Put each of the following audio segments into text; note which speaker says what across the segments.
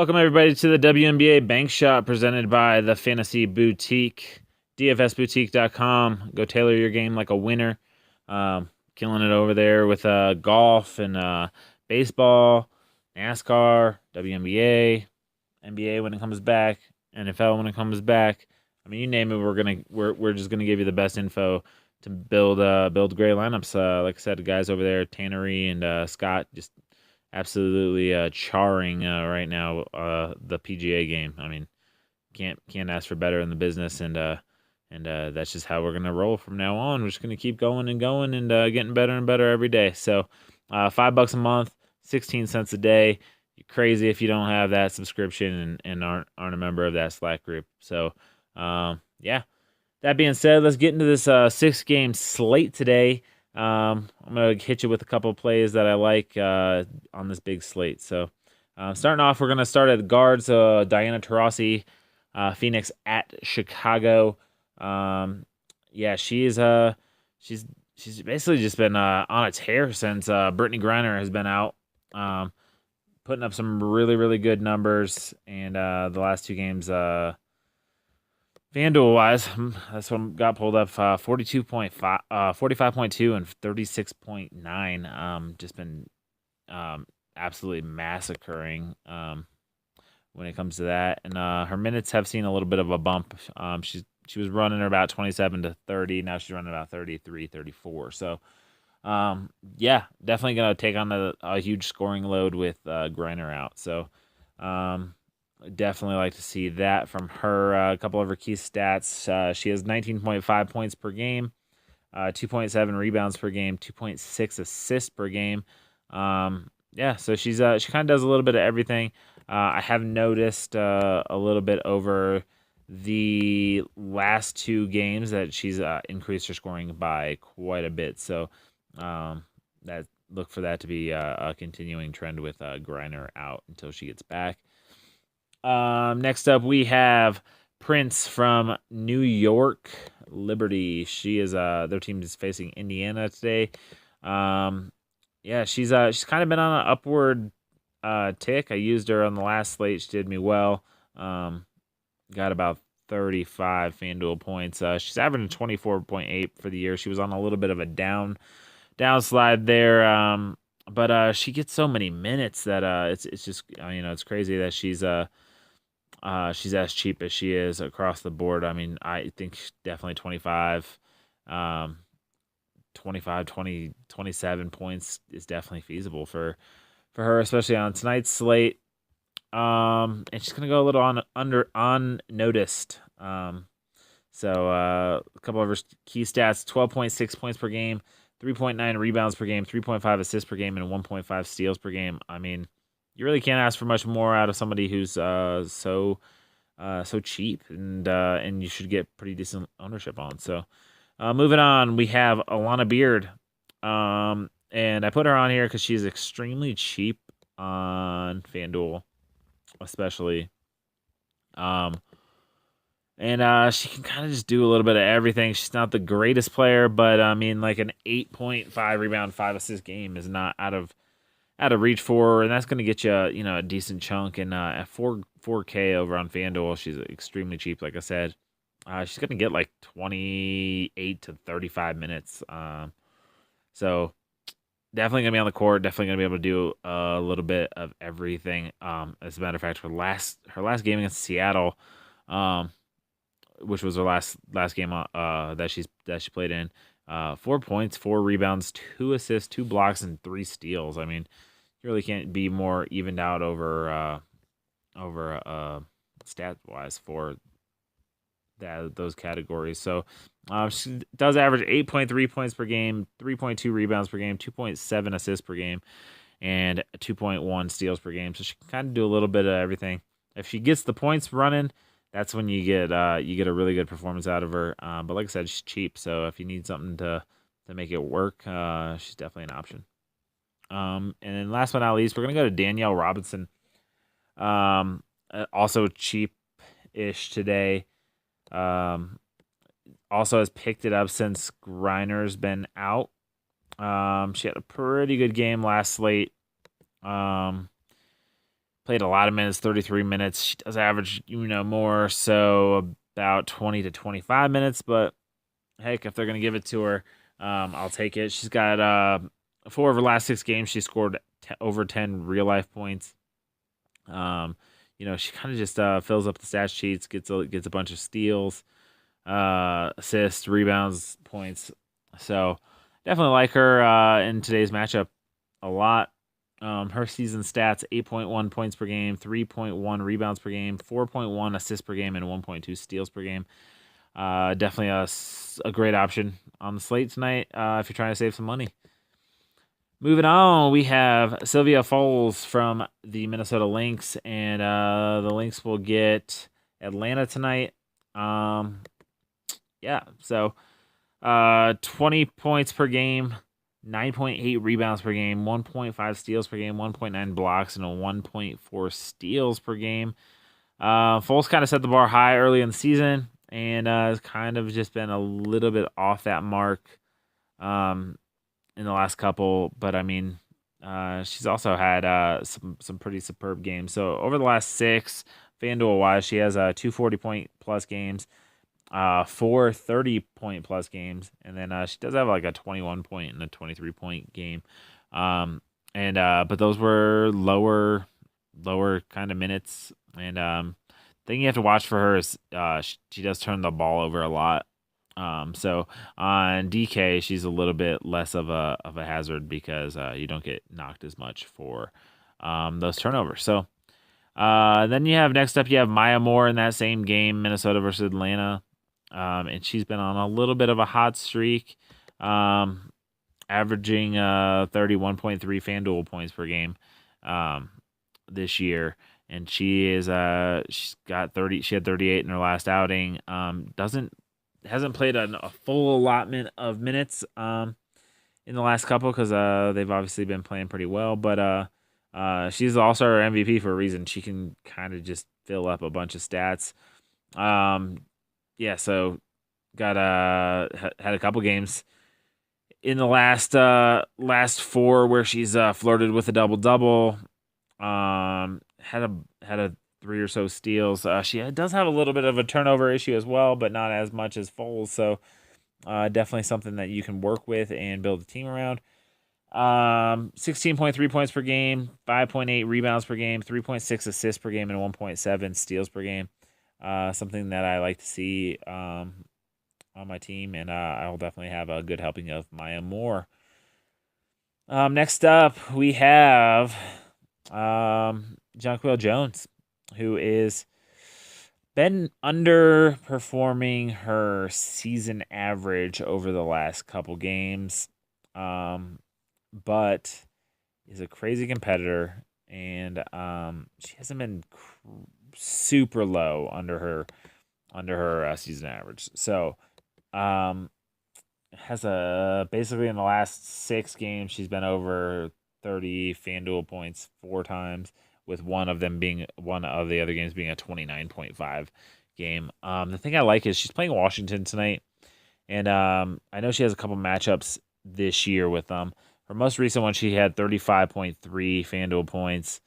Speaker 1: Welcome, everybody, to the WNBA Bank Shot presented by the Fantasy Boutique, dfsboutique.com. Go tailor your game like a winner. Killing it over there with golf and baseball, NASCAR, WNBA, NBA when it comes back, NFL when it comes back. I mean, you name it, we're just gonna give you the best info to build great lineups. Like I said, the guys over there, Tannery and Scott, just absolutely charring right now the PGA game. I mean, can't ask for better in the business, and that's just how we're gonna roll from now on. We're just gonna keep going and going and getting better and better every day. So, $5 a month, 16 cents a day. You're crazy if you don't have that subscription and aren't a member of that Slack group. So, yeah. That being said, let's get into this 6-game slate today. I'm going to hit you with a couple of plays that I like on this big slate. So, starting off, we're going to start at guards. Diana Taurasi, Phoenix at Chicago. Yeah, she's basically just been on a tear since Brittany Griner has been out, putting up some really, really good numbers. And the last 2 games, FanDuel wise, that's what got pulled up. 42.5, 45.2, and 36.9. Just been absolutely massacring when it comes to that. And her minutes have seen a little bit of a bump. She was running about 27 to 30. Now she's running about 33, 34. So, yeah, definitely gonna take on a huge scoring load with Griner out. So, definitely like to see that from her. A couple of her key stats. She has 19.5 points per game, 2.7 rebounds per game, 2.6 assists per game. Yeah, so she kind of does a little bit of everything. I have noticed a little bit over the last 2 games that she's increased her scoring by quite a bit. So that look for that to be a continuing trend with Griner out until she gets back. Next up, we have Prince from New York Liberty. She is their team is facing Indiana today. Yeah, she's kind of been on an upward tick. I used her on the last slate. She did me well. Got about 35 FanDuel points. She's averaging 24.8 for the year. She was on a little bit of a downslide there. But she gets so many minutes that it's just it's crazy that she's as cheap as she is across the board. I mean, I think definitely 25, 20, 27 points is definitely feasible for her, especially on tonight's slate. And she's gonna go a little unnoticed. So a couple of her key stats: 12.6 points per game, 3.9 rebounds per game, 3.5 assists per game, and 1.5 steals per game. I mean, you really can't ask for much more out of somebody who's so cheap, and you should get pretty decent ownership on. So, moving on, we have Alana Beard, and I put her on here because she's extremely cheap on FanDuel, especially. And she can kind of just do a little bit of everything. She's not the greatest player, but I mean, like an 8.5 rebound, 5 assist game is not out of reach for her, and that's going to get you, a decent chunk. And at 4K over on FanDuel, she's extremely cheap. Like I said, she's going to get like 28 to 35 minutes. So definitely going to be on the court. Definitely going to be able to do a little bit of everything. As a matter of fact, her last game against Seattle, which was her last game that she played in. 4 points, 4 rebounds, 2 assists, 2 blocks, and 3 steals. I mean, you really can't be more evened out over stat wise for those categories. So she does average 8.3 points per game, 3.2 rebounds per game, 2.7 assists per game, and 2.1 steals per game. So she can kind of do a little bit of everything. If she gets the points running, that's when you get a really good performance out of her. But like I said, she's cheap, so if you need something to make it work, she's definitely an option. And then last but not least, we're gonna go to Danielle Robinson. Also cheap-ish today. Also has picked it up since Griner's been out. She had a pretty good game last slate. played a lot of minutes, 33 minutes. She does average, more, so about 20 to 25 minutes. But heck, if they're going to give it to her, I'll take it. She's got 4 of her last 6 games. She scored over 10 real life points. She kind of just fills up the stat sheets, gets a bunch of steals, assists, rebounds, points. So definitely like her in today's matchup a lot. Her season stats: 8.1 points per game, 3.1 rebounds per game, 4.1 assists per game, and 1.2 steals per game. Definitely a great option on the slate tonight if you're trying to save some money. Moving on, we have Sylvia Fowles from the Minnesota Lynx, and the Lynx will get Atlanta tonight. So 20 points per game, 9.8 rebounds per game, 1.5 steals per game, 1.9 blocks, and a 1.4 steals per game. Foles kind of set the bar high early in the season, and has kind of just been a little bit off that mark in the last couple. But I mean, she's also had some pretty superb games. So over the last 6, FanDuel wise, she has 2 40-point plus games, 4 30-point plus games, and then she does have like a 21-point and a 23-point game. But those were lower kind of minutes. And thing you have to watch for her is she does turn the ball over a lot. So on DK, she's a little bit less of a hazard because you don't get knocked as much for those turnovers. So then next up you have Maya Moore in that same game, Minnesota versus Atlanta. And she's been on a little bit of a hot streak, averaging 31.3 FanDuel points per game this year. And she's got 30. She had 38 in her last outing. Hasn't played a full allotment of minutes in the last couple because they've obviously been playing pretty well. But she's the All-Star MVP for a reason. She can kind of just fill up a bunch of stats. So got had a couple games in the last 4 where she's flirted with a double-double. Had a 3 or so steals. She does have a little bit of a turnover issue as well, but not as much as Foles. So definitely something that you can work with and build a team around. 16.3 points per game, 5.8 rebounds per game, 3.6 assists per game, and 1.7 steals per game. Something that I like to see on my team, and I will definitely have a good helping of Maya Moore. Next up, we have Jonquil Jones, who is been underperforming her season average over the last couple games, but is a crazy competitor, and she hasn't been super low under her season average. So has basically in the last 6 games she's been over 30 FanDuel points 4 times, with one of the other games being a 29.5 game. The thing I like is she's playing Washington tonight, and I know she has a couple matchups this year with them. Her most recent one, she had 35.3 FanDuel points,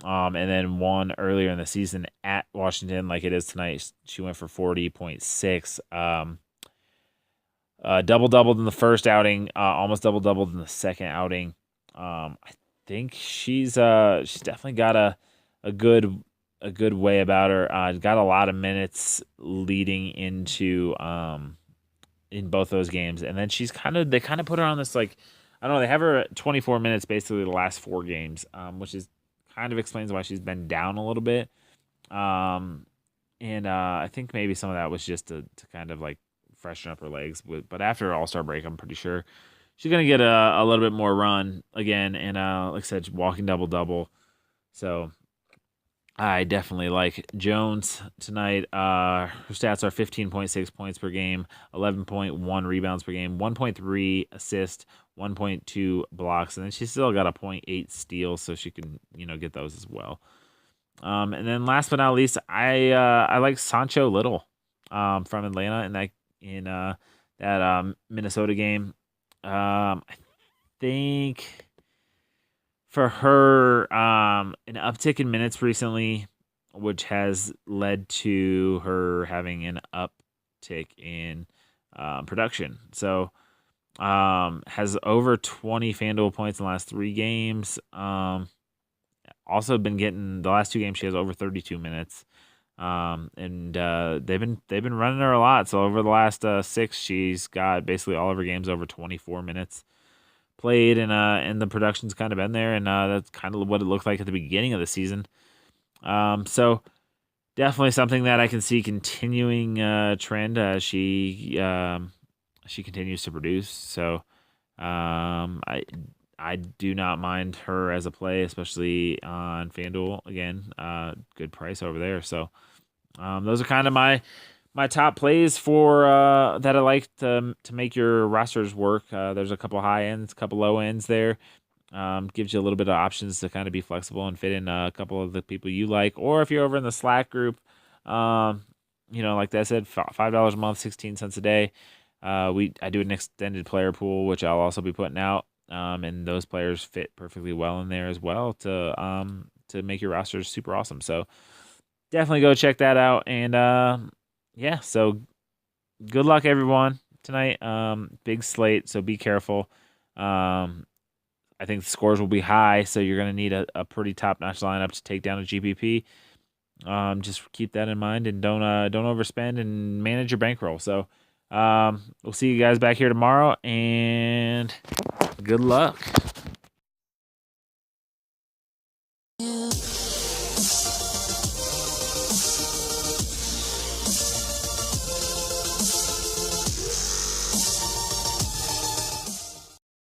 Speaker 1: and then one earlier in the season at Washington, like it is tonight. She went for 40.6. Double-doubled in the first outing, almost double-doubled in the second outing. I think she's definitely got a good way about her. Got a lot of minutes leading into in both those games, and then they kind of put her on this, like, I don't know, they have her at 24 minutes basically the last 4 games, which is kind of explains why she's been down a little bit. I think maybe some of that was just to kind of like freshen up her legs. But after All-Star break, I'm pretty sure she's going to get a little bit more run again. And like I said, walking double-double. So I definitely like Jones tonight. Her stats are 15.6 points per game, 11.1 rebounds per game, 1.3 assists, 1.2 blocks, and then she's still got a 0.8 steals, so she can get those as well. And then last but not least, I like Sancho Little from Atlanta in that Minnesota game. I think for her, an uptick in minutes recently, which has led to her having an uptick in production. So, has over 20 FanDuel points in the last 3 games. Also been getting the last 2 games she has over 32 minutes. And they've been running her a lot. So over the last 6, she's got basically all of her games over 24 minutes played, and the production's kind of been there, and that's kind of what it looked like at the beginning of the season. So definitely something that I can see continuing trend as she continues to produce. So I do not mind her as a play, especially on FanDuel. Again, good price over there. So those are kind of my top plays for that I like to make your rosters work. There's a couple high ends, a couple low ends there. Gives you a little bit of options to kind of be flexible and fit in a couple of the people you like. Or if you're over in the Slack group, like I said, $5 a month, 16 cents a day. I do an extended player pool, which I'll also be putting out. And those players fit perfectly well in there as well to make your rosters super awesome. So definitely go check that out. And yeah, so good luck everyone tonight. Big slate, so be careful. I think the scores will be high, so you're going to need a pretty top-notch lineup to take down a GPP. Just keep that in mind, and don't overspend, and manage your bankroll. So we'll see you guys back here tomorrow, and good luck.